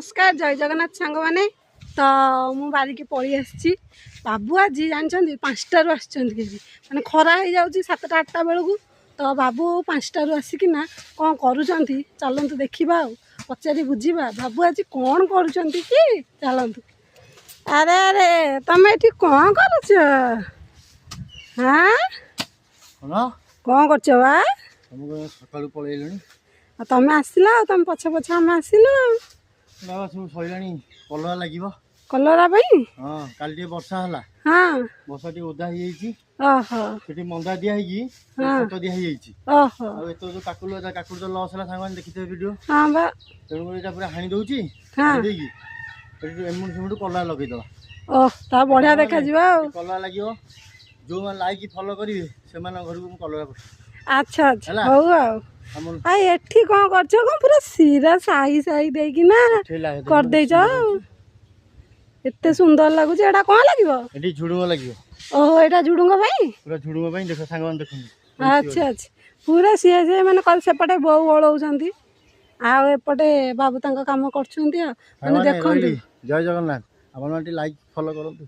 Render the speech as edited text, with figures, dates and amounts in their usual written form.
नमस्कार जय जगन्नाथ सांग मैंने तो मु बारिकी पलि आसी बाबू आज जानते 5टारू आसने खरा हो जाऊँगी 7टा 8टा बेलू तो बाबू 5टारू आसिकिना कौन करूँ चलतु देखा पचारि बुझा बाबू आज कौन करुँच कि चलतु। अरे अरे तुम ये कौन कर कौन कर सकाळु पळेलुनी तुम आसिल तुम पछ पछ आम आसिल बाबा सब सइलानी कलरा लागिबो कलरा भाई हां काल टे वर्षा हला हां वर्षा टे ओदा ही जाईची ओहो सेठी मंदा दिया ही हां फोटो दिया ही जाईची ओहो आ एतो जो काकुल तो लॉस हला सांगवान देखिते वीडियो हां बा तेणु एटा पूरा हाणी दउची हां देगी एटु एमुन सेमुन कलरा लगै दवा ओह ता बढ़िया देखा जीवा कलरा लागिबो जो मन लाइक फॉलो करिवे से मान घर को कलरा कर अच्छा अच्छा हो आ एठी कौन करछ कौन पूरा सिरा साई साई दे कि ना कर दे जाओ एते सुंदर लागु जे एटा कोन लागिवो एठी झुडुंग लागिवो ओहो एटा झुडुंग भाई पूरा झुडुंग भाई देखो सांगवान देखुनी अच्छा अच्छा पूरा सीए से माने कल सेपटे बहु ओळौचंती आ एपटे बाबू तांका काम करछंती आ माने देखंतु जय जगन्नाथ आपन माटी लाइक फॉलो करंतु।